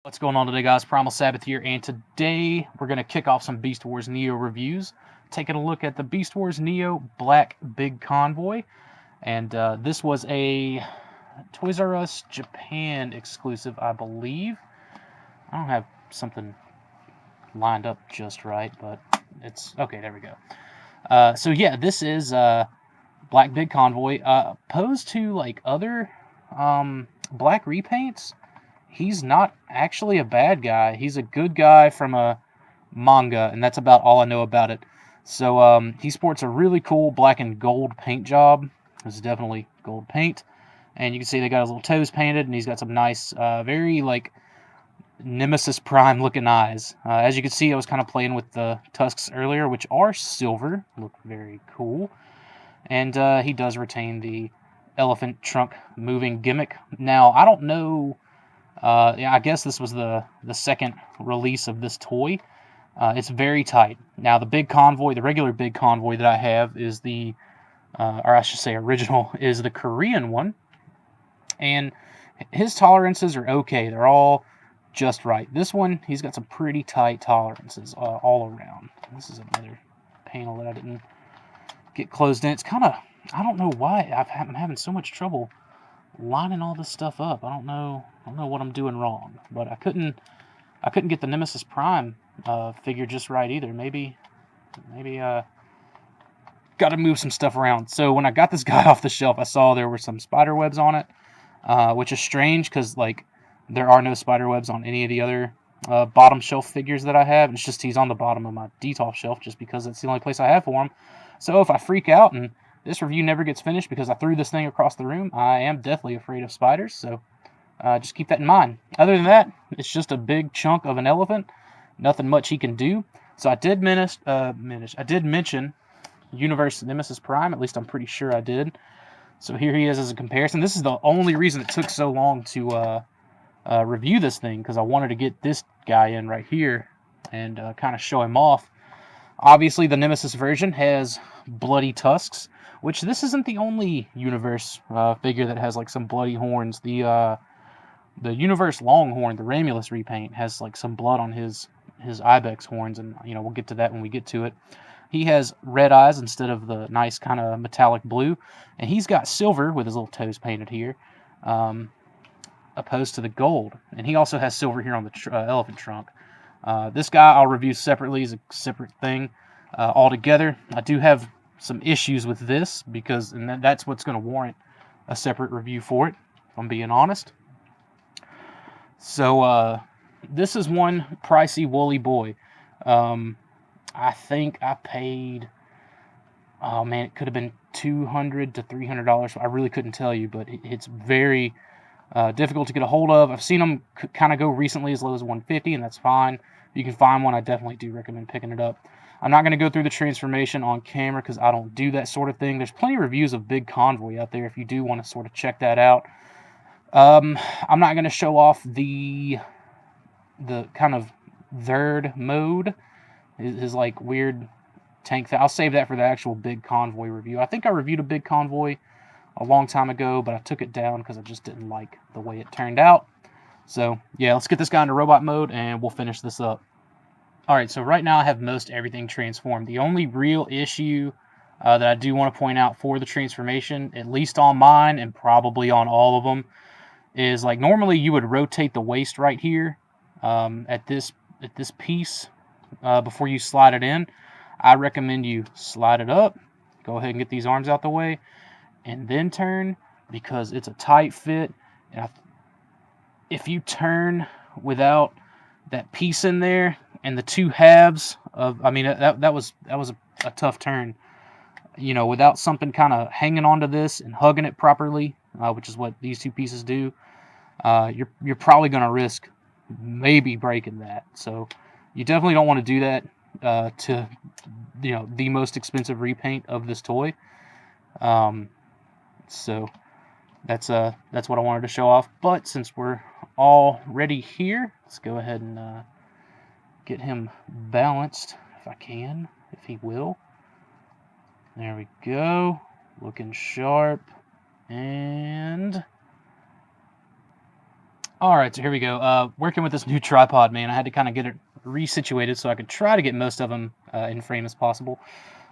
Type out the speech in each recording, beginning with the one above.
What's going on today, guys? Primal Sabbath here, and today we're going to kick off some Beast Wars Neo reviews, taking a look at the Beast Wars Neo Black Big Convoy, and this was a Toys R Us Japan exclusive, I believe. I don't have something lined up just right, but it's okay. There we go. So yeah, this is Black Big Convoy. Opposed to like other black repaints, he's not actually a bad guy. He's a good guy from a manga, and that's about all I know about it. So he sports a really cool black and gold paint job. It's definitely gold paint, and you can see they got his little toes painted, and he's got some nice, very like Nemesis Prime looking eyes. As you can see, I was kind of playing with the tusks earlier, which are silver. Look very cool, and he does retain the elephant trunk moving gimmick. Now I don't know. Yeah, I guess this was the second release of this toy. It's very tight. Now the big convoy, the regular big convoy that I have is the, or I should say original, is the Korean one, and his tolerances are okay. They're all just right. This one, he's got some pretty tight tolerances all around. This is another panel that I didn't get closed in. It's kind of, I don't know why I'm having so much trouble lining all this stuff up. I don't know what I'm doing wrong, but I couldn't get the Nemesis Prime figure just right either. Maybe got to move some stuff around. So when I got this guy off the shelf, I saw there were some spider webs on it, which is strange because like there are no spider webs on any of the other bottom shelf figures that I have. It's just he's on the bottom of my detolf shelf just because it's the only place I have for him. So if I freak out and this review never gets finished because I threw this thing across the room, I am deathly afraid of spiders, so just keep that in mind. Other than that, it's just a big chunk of an elephant. Nothing much he can do. So I did mention Universe Nemesis Prime. At least I'm pretty sure I did. So here he is as a comparison. This is the only reason it took so long to review this thing, because I wanted to get this guy in right here and kind of show him off. Obviously, the Nemesis version has bloody tusks, which this isn't the only Universe figure that has like some bloody horns. The Universe Longhorn, the Ramulus repaint, has like some blood on his ibex horns, and you know we'll get to that when we get to it. He has red eyes instead of the nice kind of metallic blue, and he's got silver with his little toes painted here, opposed to the gold. And he also has silver here on the elephant trunk. This guy I'll review separately as a separate thing altogether. I do have some issues with this because, and that's what's going to warrant a separate review for it, if I'm being honest. So this is one pricey woolly boy. I think I paid, oh man, it could have been $200 to $300. I really couldn't tell you, but it's very difficult to get a hold of. I've seen them kind of go recently as low as $150, and that's fine. If you can find one, I definitely do recommend picking it up. I'm not going to go through the transformation on camera because I don't do that sort of thing. There's plenty of reviews of Big Convoy out there if you do want to sort of check that out. I'm not going to show off the kind of third mode, his like weird tank thing. I'll save that for the actual Big Convoy review. I think I reviewed a Big Convoy a long time ago, but I took it down because I just didn't like the way it turned out. So yeah, let's get this guy into robot mode and we'll finish this up. Alright, so right now I have most everything transformed. The only real issue that I do want to point out for the transformation, at least on mine and probably on all of them, is like normally you would rotate the waist right here at this piece before you slide it in. I recommend you slide it up, go ahead and get these arms out the way, and then turn, because it's a tight fit. And if you turn without that piece in there and the two halves of, I mean that was a tough turn. You know, without something kind of hanging onto this and hugging it properly, which is what these two pieces do, you're probably going to risk maybe breaking that. So you definitely don't want to do that to, you know, the most expensive repaint of this toy. So that's what I wanted to show off. But since we're already here, let's go ahead and get him balanced if I can, if he will. There we go, looking sharp. And Alright, so here we go. Working with this new tripod, man, I had to kind of get it resituated so I could try to get most of them in frame as possible.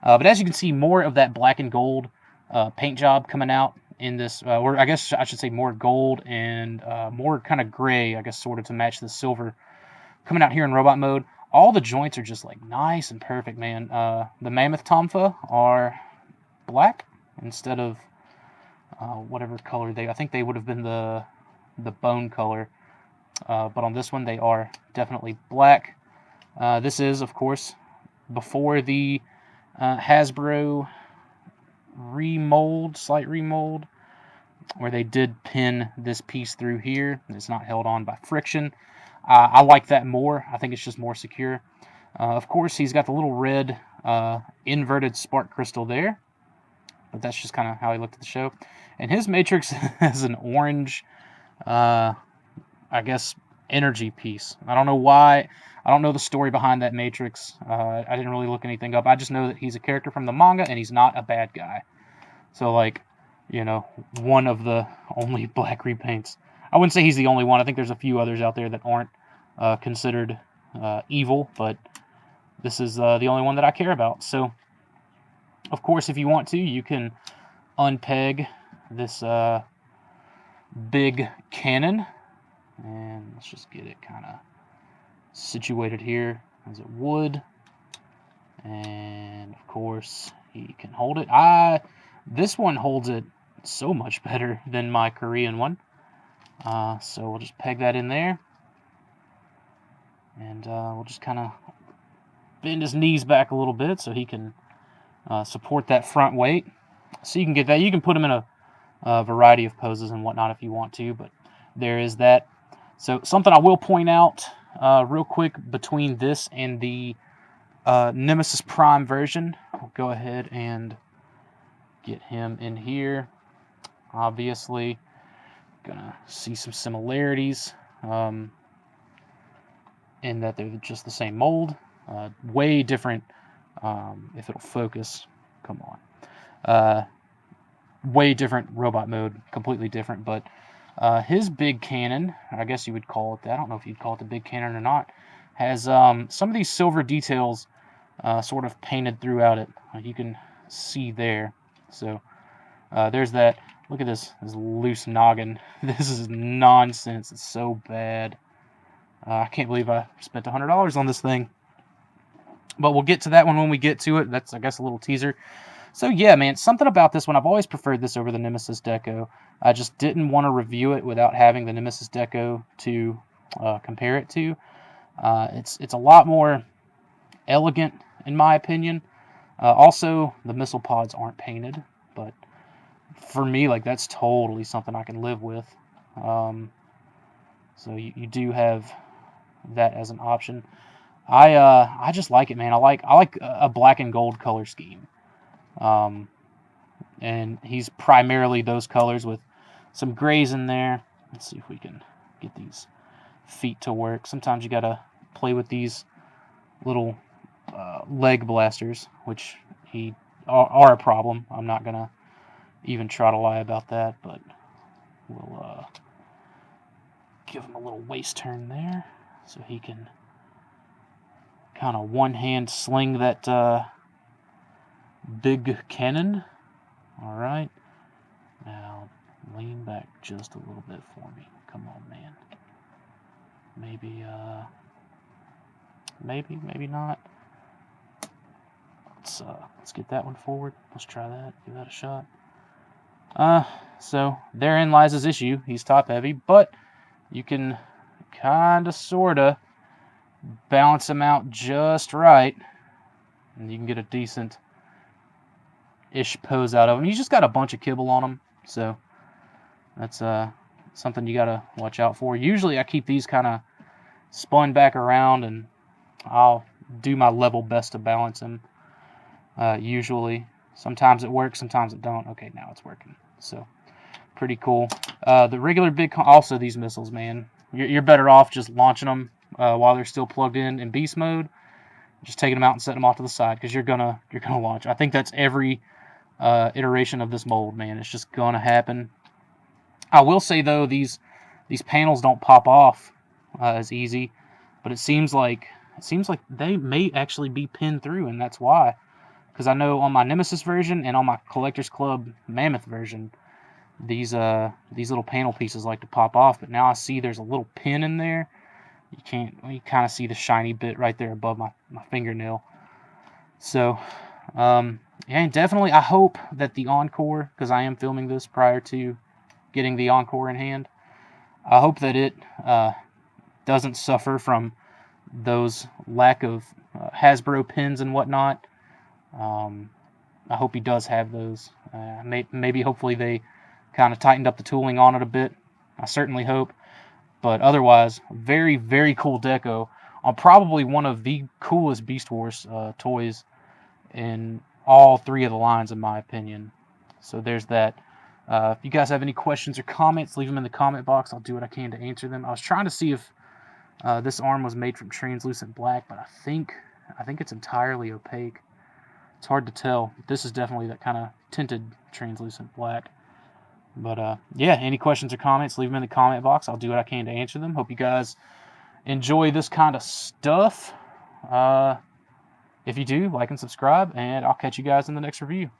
But as you can see, more of that black and gold paint job coming out in this, or I guess I should say more gold and more kind of gray, I guess, sort of to match the silver coming out here in robot mode. All the joints are just like nice and perfect, man. The Mammoth Tomfa are black instead of whatever color I think they would have been the bone color. But on this one, they are definitely black. This is, of course, before the Hasbro slight remold, where they did pin this piece through here. It's not held on by friction. I like that more. I think it's just more secure. Of course, he's got the little red inverted spark crystal there, but that's just kind of how he looked at the show. And his Matrix has an orange, I guess, energy piece. I don't know why. I don't know the story behind that Matrix. I didn't really look anything up. I just know that he's a character from the manga, and he's not a bad guy. So, like, you know, one of the only black repaints. I wouldn't say he's the only one. I think there's a few others out there that aren't considered evil, but this is the only one that I care about. So, of course, if you want to, you can unpeg this big cannon, and let's just get it kind of situated here as it would. And of course, he can hold it. This one holds it so much better than my Korean one. So we'll just peg that in there, and we'll just kind of bend his knees back a little bit so he can support that front weight. So you can get that. You can put him in a variety of poses and whatnot if you want to, but there is that. So something I will point out real quick between this and the Nemesis Prime version, we'll go ahead and get him in here. Obviously, gonna see some similarities in that they're just the same mold. Way different, if it'll focus, come on. Way different robot mode, completely different, but his big cannon, I guess you would call it that, I don't know if you'd call it the big cannon or not, has some of these silver details sort of painted throughout it. You can see there. So there's that. Look at this loose noggin. This is nonsense. It's so bad. I can't believe I spent $100 on this thing. But we'll get to that one when we get to it. That's, I guess, a little teaser. So yeah, man, something about this one. I've always preferred this over the Nemesis Deco. I just didn't want to review it without having the Nemesis Deco to compare it to. It's a lot more elegant, in my opinion. Also, the missile pods aren't painted, but for me, like, that's totally something I can live with. So you do have that as an option. I just like it, man. I like a black and gold color scheme. And he's primarily those colors with some grays in there. Let's see if we can get these feet to work. Sometimes you gotta play with these little leg blasters, which are a problem. I'm not gonna even try to lie about that, but we'll give him a little waist turn there so he can kind of one-hand sling that big cannon. All right. Now, lean back just a little bit for me. Come on, man. Maybe not. Let's get that one forward. Let's try that. Give that a shot. So therein lies his issue. He's top heavy, but you can kind of, sort of balance him out just right, and you can get a decent-ish pose out of him. He's just got a bunch of kibble on him, so that's something you got to watch out for. Usually I keep these kind of spun back around, and I'll do my level best to balance him. Usually. Sometimes it works, sometimes it don't. Okay, now it's working. So, pretty cool. The regular also these missiles, man. You're better off just launching them while they're still plugged in beast mode. Just taking them out and setting them off to the side, because you're gonna launch. I think that's every iteration of this mold, man. It's just gonna happen. I will say though, these these panels don't pop off as easy, but it seems like they may actually be pinned through, and that's why. Because I know on my Nemesis version and on my Collector's Club Mammoth version, these little panel pieces like to pop off, but now I see there's a little pin in there. You kind of see the shiny bit right there above my fingernail. So, yeah, and definitely I hope that the Encore, because I am filming this prior to getting the Encore in hand, I hope that it doesn't suffer from those lack of Hasbro pins and whatnot. I hope he does have those. Maybe hopefully they kind of tightened up the tooling on it a bit. I certainly hope. But otherwise, very, very cool deco on probably one of the coolest Beast Wars toys in all three of the lines, in my opinion. So there's that. If you guys have any questions or comments, leave them in the comment box. I'll do what I can to answer them. I was trying to see if this arm was made from translucent black, but I think it's entirely opaque. It's hard to tell. This is definitely that kind of tinted translucent black. But yeah, any questions or comments, leave them in the comment box. I'll do what I can to answer them. Hope you guys enjoy this kind of stuff. If you do, like and subscribe, and I'll catch you guys in the next review.